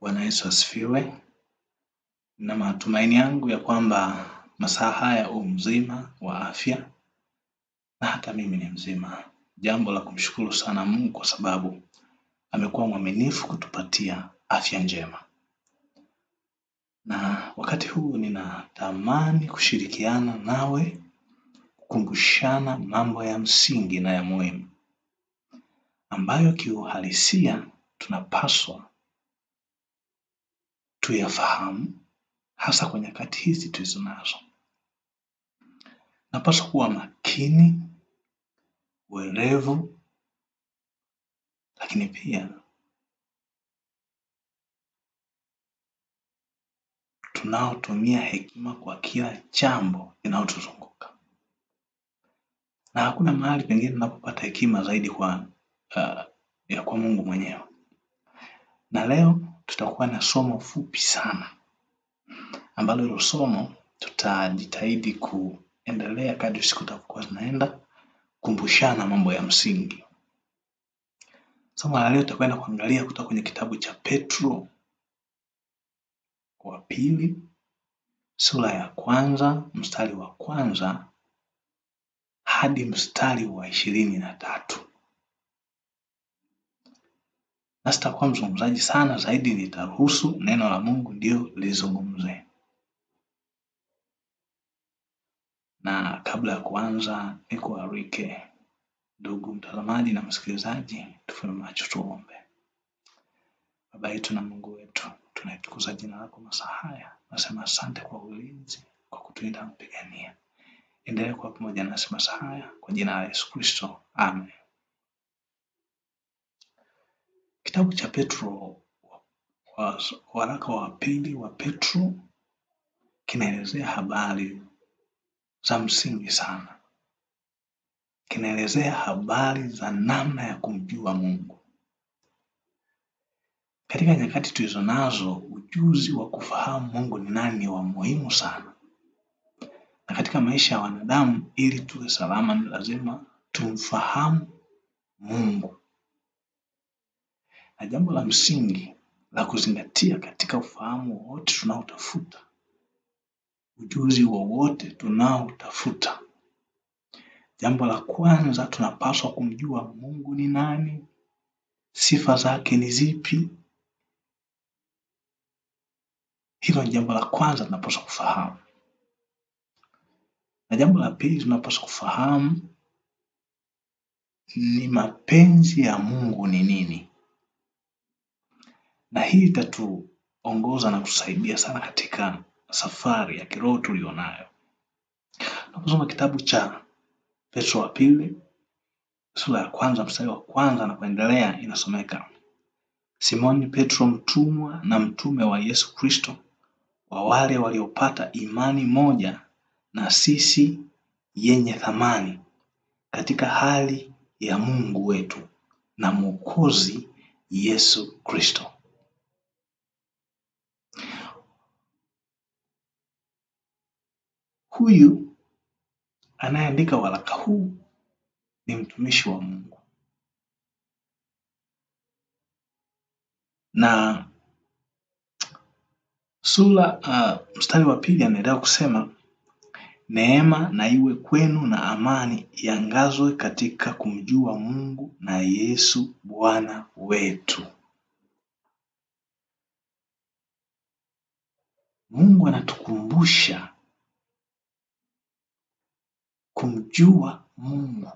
Bwana Yesu asifiwe. Na matumaini yangu ya kwamba masaa haya mzima wa afya na hata mimi ni mzima. Jambo la kumshukuru sana Mungu kwa sababu amekuwa mwaminifu kutupatia afya njema. Na wakati huu ninatamani kushirikiana nawe kukumbushana mambo ya msingi na ya muhimu ambayo kiuhalisia tunapaswa tuyafahamu hasa kwa nyakati hizi tulizonazo. Napaswa kuwa makini, werevu, lakini pia tunaotumia hekima kwa kila jambo linalotuzunguka. Na hakuna mahali pengine tunapopata hekima zaidi ya kwa Mungu mwenyewe. Na leo tutakuwa na somo fupi sana, ambalo hilo somo tutajitahidi kuendelea kadri siku zitakuwa zinaenda kumbushana mambo ya msingi. Somo la leo tutakwenda kuangalia kutoka kwenye kitabu cha Petro wa pili sura ya 1 mstari wa 1 hadi mstari wa 23. Na sitakuwa mzungumzaji sana zaidi, nitaruhusu neno la Mungu ndio lizungumze. Na kabla ya kuanza nikualike ndugu mtazamaji na msikilizaji, tufumbe macho tuombe. Baba yetu na Mungu wetu, tunatukuza jina lako masaa haya. Nasema asante kwa ulinzi, kwa kutulinda na kupigania. Endelea kuwa pamoja nasi masaa haya kwa jina la Yesu Kristo. Amen. Kitabu cha Petro, waraka wa pili wa Petro, kinaelezea habari za msingi sana. Kinaelezea habari za namna ya kumjua Mungu. Katika nyakati tulizonazo, ujuzi wa kufahamu Mungu ni nani ni wa muhimu sana. Na katika maisha ya wanadamu, ili tuwe salama ni lazima tumfahamu Mungu. Na jambo la msingi la kuzingatia katika ufahamu wote tunaotafuta, ujuzi wowote tunaotafuta, jambo la kwanza tunapaswa kumjua Mungu ni nani, sifa zake ni zipi. Hilo ni jambo la kwanza tunapaswa kufahamu. Na jambo la pili tunapaswa kufahamu ni mapenzi ya Mungu ni nini. Na hii itatuongoza na kusaidia sana katika safari ya kiroho tulionayo. Tunaposoma kitabu cha Petro wa pili sura ya 1 mstari wa 1 na kuendelea, inasomeka: Simoni Petro, mtumwa na mtume wa Yesu Kristo, wa wale waliopata imani moja na sisi yenye thamani katika hali ya Mungu wetu na Mwokozi Yesu Kristo. Huyu anayeandika waraka huu ni mtumishi wa Mungu. Na mstari wa 2 anaendelea kusema, neema na iwe kwenu na amani iangazwe katika kumjua Mungu na Yesu Bwana wetu. Mungu anatukumbusha kumjua Mungu.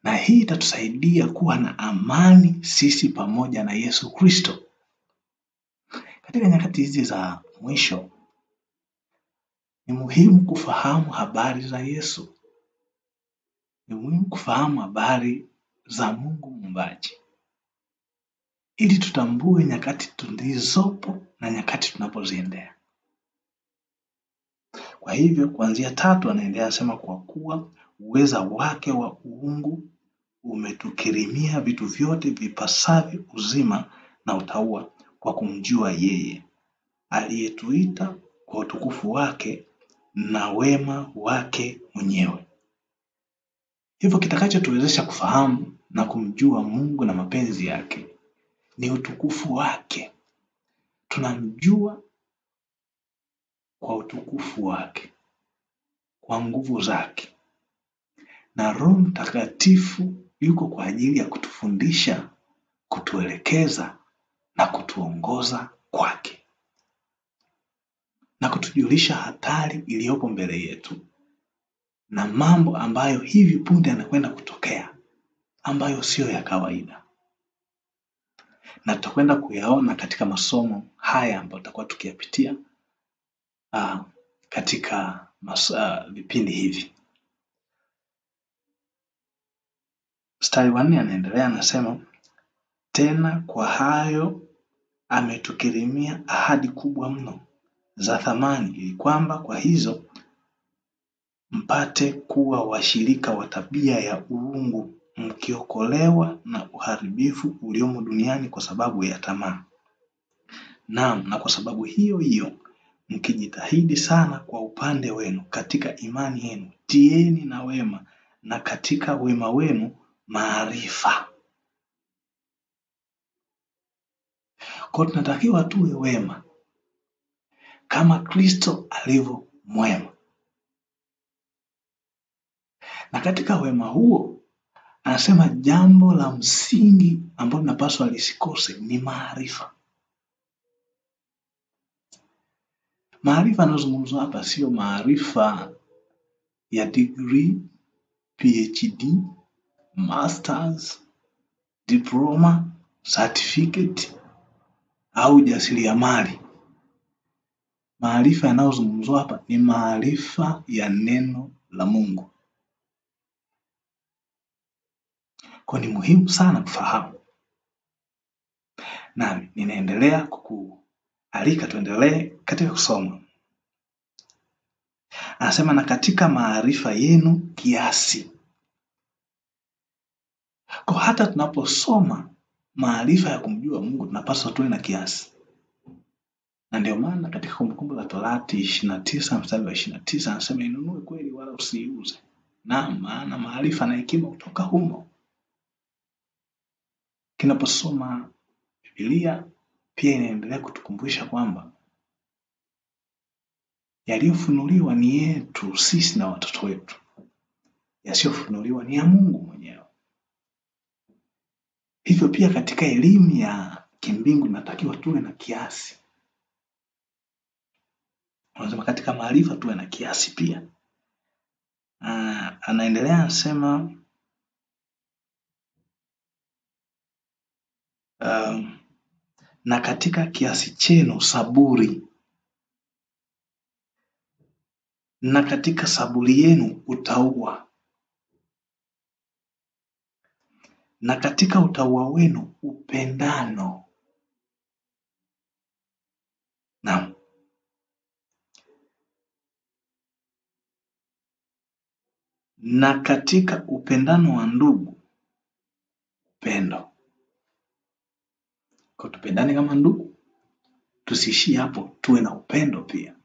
Na hii itatusaidia kuwa na amani sisi pamoja na Yesu Kristo. Katika nyakati hizi za mwisho, ni muhimu kufahamu habari za Yesu. Ni muhimu kufahamu habari za Mungu Muumbaji, ili tutambue nyakati tulizopo na nyakati tunapoziendea. Kwa hivyo kuanzia 3 anaendelea sema, kwa kuwa uweza wake wa uungu umetukirimia vitu vyote vipasavyo uzima na utauwa kwa kumjua yeye aliyetuita kwa utukufu wake na wema wake mwenyewe. Hivyo kitakachotuwezesha kufahamu na kumjua Mungu na mapenzi yake ni utukufu wake, tunamjua kwa utukufu wake, kwa nguvu zake, na Roho Mtakatifu yuko kwa ajili ya kutufundisha, kutuelekeza na kutuongoza kwake, na kutujulisha hatari iliyopo mbele yetu na mambo ambayo hivi punde yanakwenda kutokea ambayo sio ya kawaida, na tutakwenda kuyaona katika masomo haya ambayo tutakuwa tukiyapitia katika vipindi hivi. Mstari wa 4 anaendelea, anasema tena kwa hayo ametukirimia ahadi kubwa mno za thamani, ili kwamba kwa hizo mpate kuwa washirika wa tabia ya uungu, mkiokolewa na uharibifu uliomo duniani kwa sababu ya tamaa. Naam, na kwa sababu hiyo hiyo mkijitahidi sana kwa upande wenu katika imani yenu, tieni na wema, na katika wema wenu maarifa. Kwa tunatakiwa tuwe wema kama Kristo alivyo mwema, na katika wema huo anasema jambo la msingi ambalo linapaswa lisikose ni maarifa. Maarifa yanayozungumzwa hapa sio maarifa ya degree, PhD, masters, diploma, certificate au jasiriamali. Maarifa yanayozungumzwa hapa ni maarifa ya neno la Mungu. Kwa ni muhimu sana kufahamu. Nami ninaendelea kukualika tuendelee katika kusoma. Anasema na katika maarifa yenu kiasi. Kwa hata tunaposoma maarifa ya kumjua Mungu tunapaswa tuwe na kiasi. Na ndio maana katika Kumbukumbu la Torati 29 mstari wa 29 anasema inunue kweli wala usiuze. Na maana maarifa na hekima kutoka humo. Kinaposoma Biblia pia inaendelea kutukumbusha kwamba yaliyofunuliwa ni yetu sisi na watoto wetu, yasiyofunuliwa ni ya Mungu mwenyewe. Hivyo pia katika elimu ya kimbingu natakiwa tuwe na kiasi. Anasema katika maarifa tuwe na kiasi pia. Anaendelea anasema na katika kiasi chenu saburi, na katika saburi yenu utauwa, na katika utauwa wenu upendano. Na katika upendano wa ndugu upendo. Kwa tupendane kama ndugu, tusiishie hapo, tuwe na upendo pia,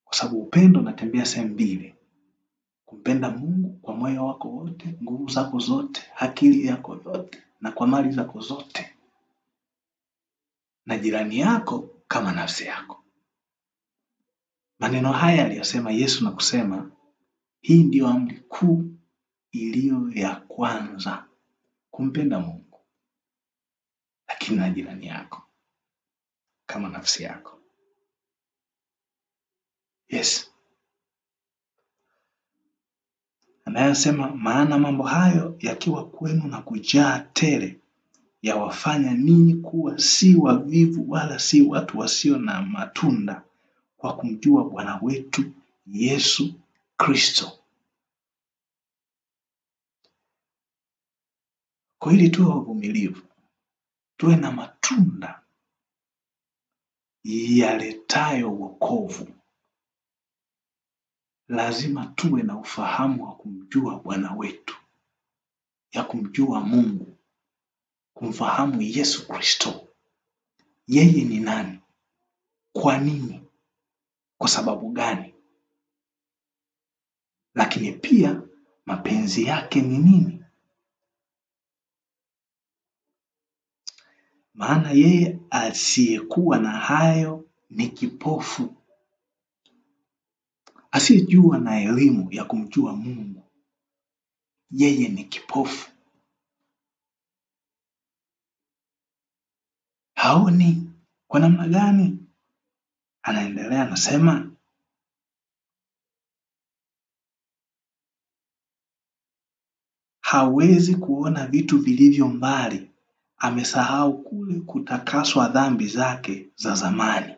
kwa sababu upendo unatembea sehemu mbili: kumpenda Mungu kwa moyo wako wote, nguvu zako zote, akili yako yote, na kwa mali zako zote, na jirani yako kama nafsi yako. Maneno haya aliyosema Yesu na kusema hii ndiyo amri kuu iliyo ya kwanza, kumpenda Mungu lakini na jirani yako kama nafsi yako. Yes. Anayasema maana mambo hayo yakiwa kwenu na kujaa tele, yawafanya ninyi kuwa si wavivu wala si watu wasio na matunda, kwa kumjua Bwana wetu Yesu Kristo. Kwa hili tuwe wavumilivu, tuwe na matunda yaletayo wokovu. Lazima tuwe na ufahamu wa kumjua Bwana wetu, ya kumjua Mungu, kumfahamu Yesu Kristo. Yeye ni nani? Kwa nini? Kwa sababu gani? Lakini pia mapenzi yake ni nini? maana yeye asiyekuwa na hayo ni kipofu, asiyejua na elimu ya kumjua Mungu, yeye ni kipofu, haoni. Kwa namna gani? Anaendelea anasema, hawezi kuona vitu vilivyo mbali, amesahau kule kutakaswa dhambi zake za zamani.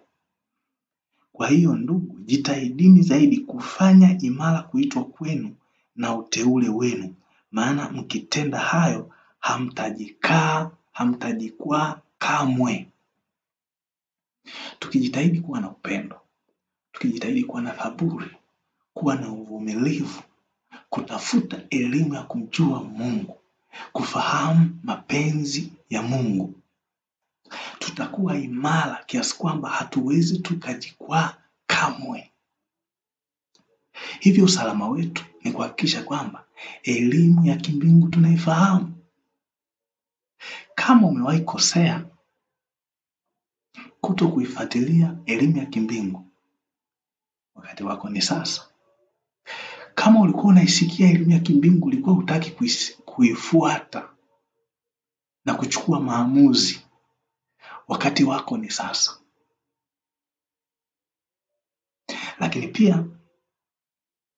Kwa hiyo ndugu, jitahidini zaidi kufanya imara kuitwa kwenu na uteule wenu, maana mkitenda hayo hamtajikwaa kamwe. Tukijitahidi kuwa na upendo, tukijitahidi kuwa na saburi, kuwa na uvumilivu, kutafuta elimu ya kumjua Mungu, kufahamu mapenzi ya Mungu, tutakuwa imara kiasi kwamba hatuwezi tukajikwaa kamwe. Hivyo usalama wetu ni kuhakikisha kwamba elimu ya kimbingu tunaifahamu. Kama umewahi kosea kuto kuifuatilia elimu ya kimbingu, wakati wako ni sasa. Kama ulikuwa unaisikia elimu ya kimbingu, ulikuwa hutaki kuifuata na kuchukua maamuzi, wakati wako ni sasa. Lakini pia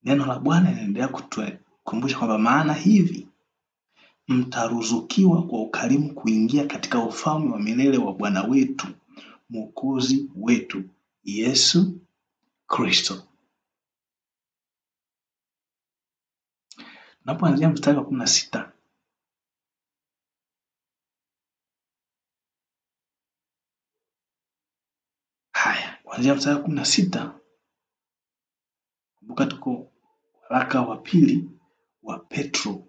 neno la Bwana linaendelea kutukumbusha kwamba maana hivi mtaruzukiwa kwa ukarimu kuingia katika ufalme wa milele wa Bwana wetu Mwokozi wetu Yesu Kristo. Tunapoanzia mstari wa 16, kuanzia mstari wa 16, kumbuka tuko waraka wa pili wa Petro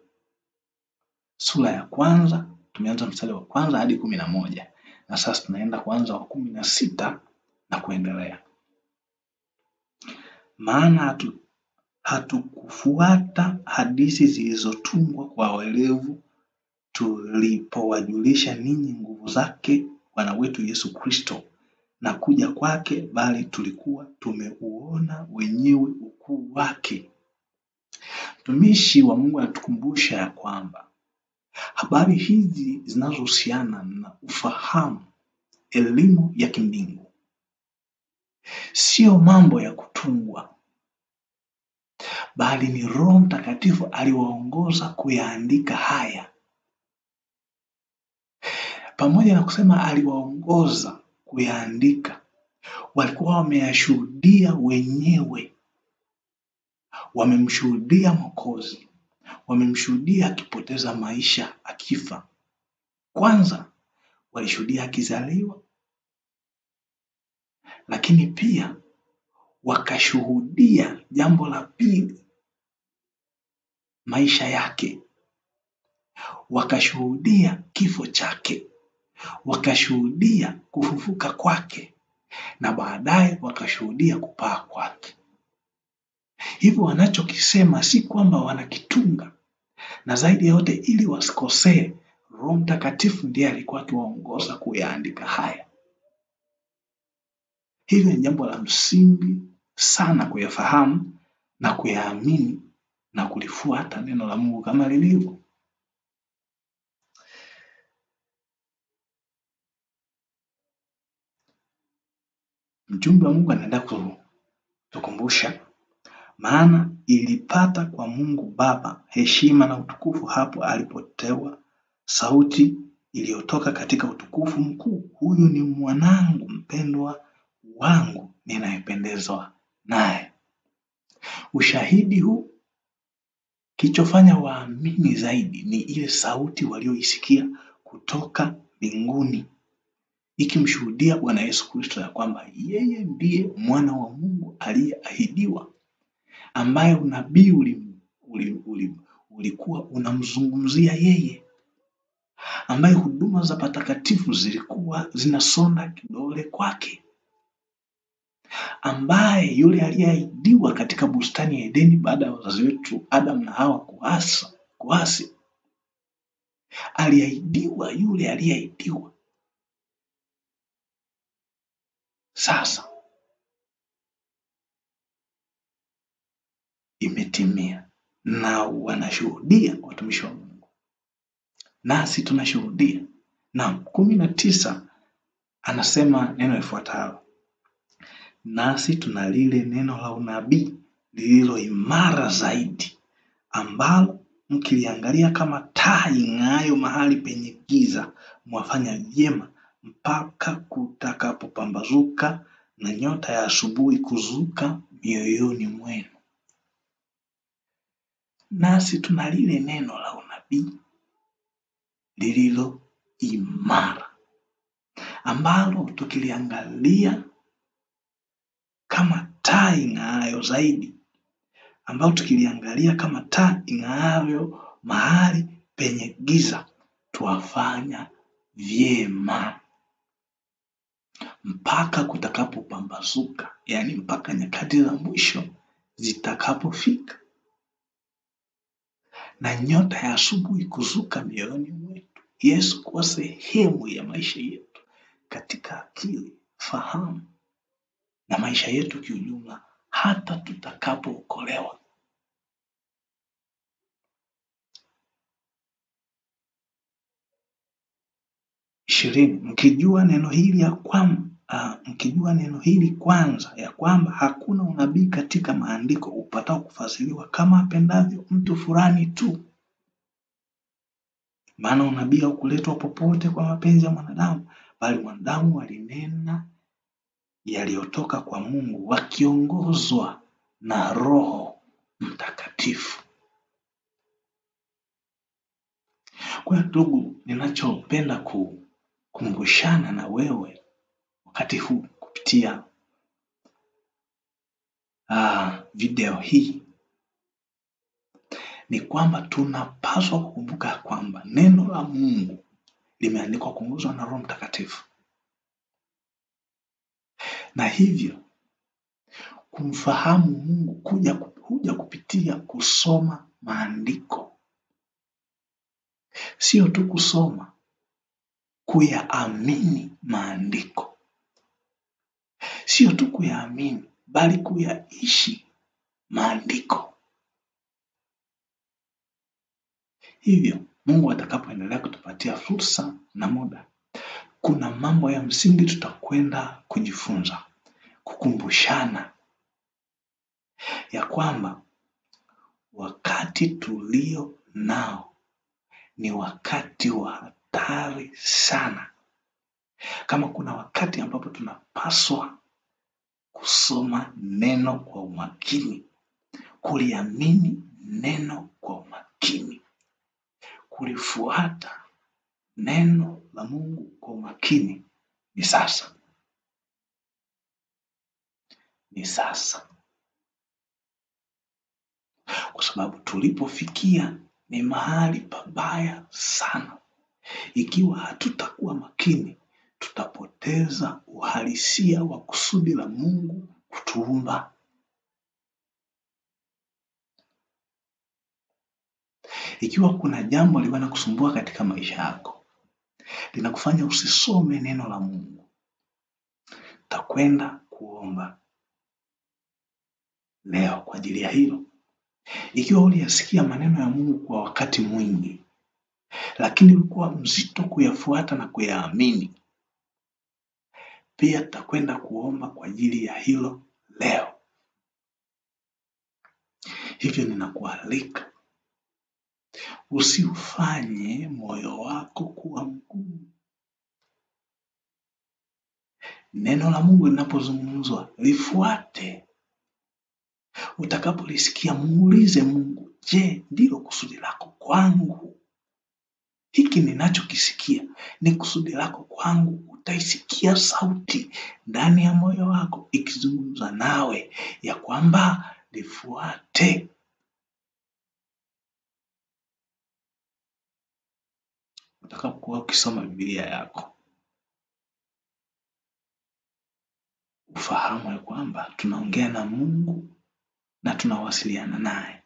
sura ya 1, tumeanza mstari wa 1 hadi 11, na sasa tunaenda kuanza wa 16 na kuendelea. Maana hatukufuata hadithi zilizotungwa kwa walevu tulipowajulisha ninyi nguvu zake Bwana wetu Yesu Kristo na kuja kwake, bali tulikuwa tumeuona wenyewe ukuu wake. Mtumishi wa Mungu anatukumbusha ya kwamba habari hizi zinazohusiana na ufahamu, elimu ya kimbingu, sio mambo ya kutungwa, bali ni Roho Mtakatifu aliwaongoza kuyaandika haya. Pamoja na kusema aliwaongoza kuyaandika, walikuwa wameyashuhudia wenyewe. Wamemshuhudia Mwokozi, wamemshuhudia akipoteza maisha, akifa. Kwanza walishuhudia akizaliwa, lakini pia wakashuhudia jambo la pili, maisha yake, wakashuhudia kifo chake, wakashuhudia kufufuka kwake, na baadaye wakashuhudia kupaa kwake. Hivyo wanachokisema si kwamba wanakitunga, na zaidi ya yote ili wasikosee, Roho Mtakatifu ndiye alikuwa akiwaongoza kuyaandika haya. Hivyo ni jambo la msingi sana kuyafahamu na kuyaamini na kulifuata neno la Mungu kama lilivyo. Mjumbe wa Mungu anaenda kutukumbusha, maana ilipata kwa Mungu Baba heshima na utukufu hapo alipotewa sauti iliyotoka katika utukufu mkuu, huyu ni mwanangu mpendwa wangu ninayependezwa naye. Ushahidi huu, kilichofanya waamini zaidi ni ile sauti walioisikia kutoka mbinguni ikimshuhudia Bwana Yesu Kristo ya kwamba yeye ndiye mwana wa Mungu aliyeahidiwa, ambaye unabii ulikuwa unamzungumzia yeye, ambaye huduma za patakatifu zilikuwa zinasonda kidole kwake, ambaye yule aliyeahidiwa katika bustani ya Edeni baada ya wazazi wetu Adam na Hawa kuasi, aliahidiwa yule aliyeahidiwa sasa imetimia, na wanashuhudia watumishi wa Mungu, nasi tunashuhudia. Na 19 anasema neno ifuatalo: nasi tuna lile neno la unabii lililo imara zaidi, ambalo mkiliangalia kama taa ing'aayo mahali penye giza, mwafanya vyema mpaka kutakapopambazuka na nyota ya asubuhi kuzuka mioyoni mwenu. Nasi tuna lile neno la unabii lililo imara, ambalo tukiliangalia kama taa ing'aayo zaidi, ambalo tukiliangalia kama taa ing'aayo mahali penye giza, twafanya vyema mpaka kutakapopambazuka, yaani mpaka nyakati za mwisho zitakapofika na nyota ya asubuhi kuzuka mioyoni mwetu. Yesu kuwa sehemu ya maisha yetu katika akili, fahamu na maisha yetu kiujumla, hata tutakapookolewa. Mkijua neno hili kwanza, ya kwamba hakuna unabii katika maandiko upatao kufasiriwa kama apendavyo mtu fulani tu. Maana unabii haukuletwa popote kwa mapenzi ya mwanadamu, bali mwanadamu alinena yaliyotoka kwa Mungu wakiongozwa na Roho Mtakatifu. Kwa hiyo ndugu, ninachopenda kukumbushana na wewe wakati huu kupitia video hii ni kwamba tunapaswa kukumbuka kwamba neno la Mungu limeandikwa kuongozwa na Roho Mtakatifu, na hivyo kumfahamu Mungu kuja kupitia kusoma maandiko. Sio tu kusoma, kuyaamini maandiko. Sio tu kuyaamini, bali kuyaishi maandiko. Hivyo Mungu atakapoendelea kutupatia fursa na muda, kuna mambo ya msingi tutakwenda kujifunza, kukumbushana ya kwamba wakati tulio nao ni wakati wa hatari sana. Kama kuna wakati ambapo tunapaswa kusoma neno kwa umakini, kuliamini neno kwa umakini, kulifuata neno la Mungu kwa umakini, ni sasa. Ni sasa. Kwa sababu tulipofikia ni mahali pabaya sana. Ikiwa hatutakuwa makini, tutapoteza uhalisia wa kusudi la Mungu kutuumba. Ikiwa kuna jambo linakusumbua katika maisha yako, linakufanya usisome neno la Mungu, takwenda kuomba leo kwa ajili ya hilo. Ikiwa uliyasikia maneno ya Mungu kwa wakati mwingi, lakini ulikuwa mzito kuyafuata na kuyaamini, pia takwenda kuomba kwa ajili ya hilo leo. Hivyo ninakualika usiufanye moyo wako kuwa mgumu. Neno la Mungu linapozungumzwa, lifuate. Utakapolisikia, muulize Mungu, je, ndilo kusudi lako kwangu? Hiki ninachokisikia ni kusudi lako kwangu? Utaisikia sauti ndani ya moyo wako ikizungumza nawe ya kwamba lifuate. Utakapokuwa ukisoma Biblia yako, ufahamu ya kwamba tunaongea na Mungu na tunawasiliana naye.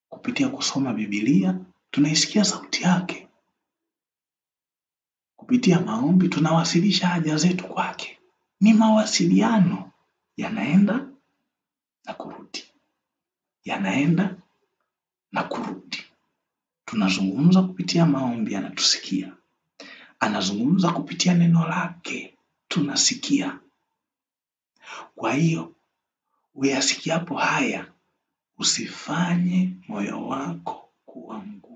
Kupitia kusoma Biblia tunaisikia sauti yake. Kupitia maombi tunawasilisha haja zetu kwake. ni mawasiliano yanaenda na kurudi, yanaenda na kurudi. Tunazungumza kupitia maombi, anatusikia. Anazungumza kupitia neno lake, tunasikia. Kwa hiyo uyasikiapo haya, usifanye moyo wako kuwa mgumu.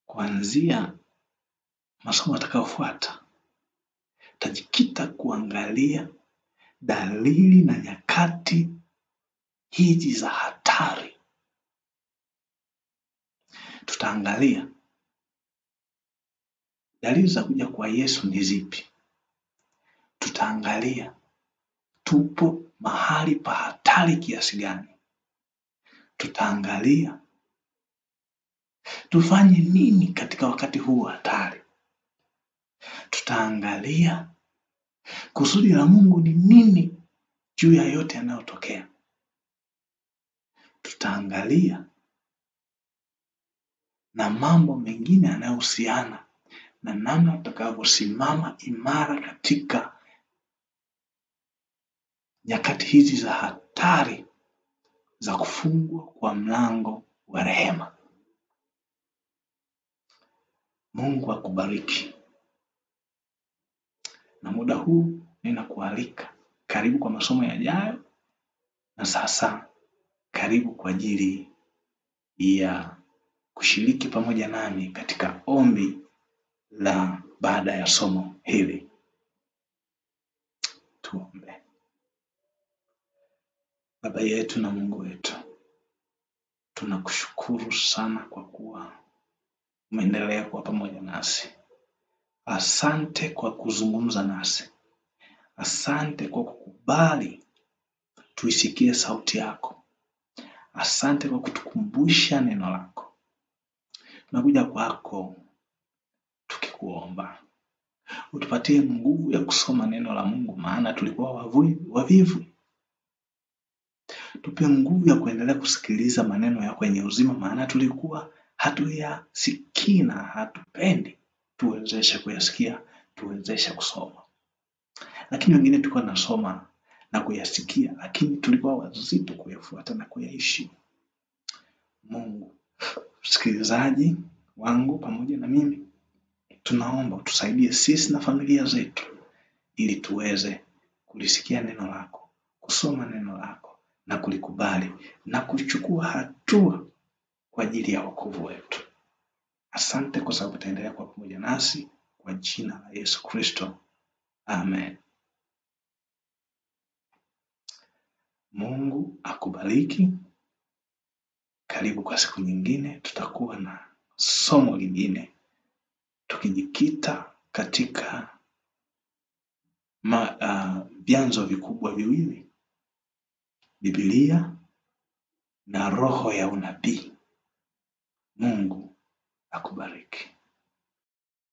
Kuanzia masomo atakayofuata, tajikita kuangalia dalili na nyakati hizi za hatari. Tutaangalia dalili za kuja kwa Yesu ni zipi. Tutaangalia tupo mahali pa hatari kiasi gani. Tutaangalia tufanye nini katika wakati huu hatari. Tutaangalia kusudi la Mungu ni nini juu ya yote yanayotokea. Tutaangalia na mambo mengine yanayohusiana na namna tutakavyosimama imara katika nyakati hizi za hatari za kufungwa kwa mlango wa rehema. Mungu akubariki. Na muda huu ninakualika, karibu kwa masomo yajayo, na sasa karibu kwa ajili ya kushiriki pamoja nami katika ombi la baada ya somo hili. Tuombe. Baba yetu na Mungu wetu, tunakushukuru sana kwa kuwa umeendelea kuwa pamoja nasi. Asante kwa kuzungumza nasi. Asante kwa kukubali tuisikie sauti yako. Asante kwa kutukumbusha neno lako. Tunakuja kwako tukikuomba utupatie nguvu ya kusoma neno la Mungu, maana tulikuwa wavivu. Tupe nguvu ya kuendelea kusikiliza maneno yako yenye uzima, maana tulikuwa hatuyasikii na hatupendi. Tuwezeshe kuyasikia, tuwezeshe kusoma. Lakini wengine tulikuwa nasoma na kuyasikia, lakini tulikuwa wazito kuyafuata na kuyaishi. Mungu, msikilizaji wangu pamoja na mimi, tunaomba utusaidie sisi na familia zetu, ili tuweze kulisikia neno lako, kusoma neno lako na kulikubali na kuchukua hatua kwa ajili ya wokovu wetu. Asante kwa sababu utaendelea kuwa pamoja nasi, kwa jina la Yesu Kristo. Amen. Mungu akubariki. Karibu kwa siku nyingine, tutakuwa na somo lingine tukijikita katika vyanzo vikubwa viwili: Biblia na roho ya unabii. Mungu akubariki.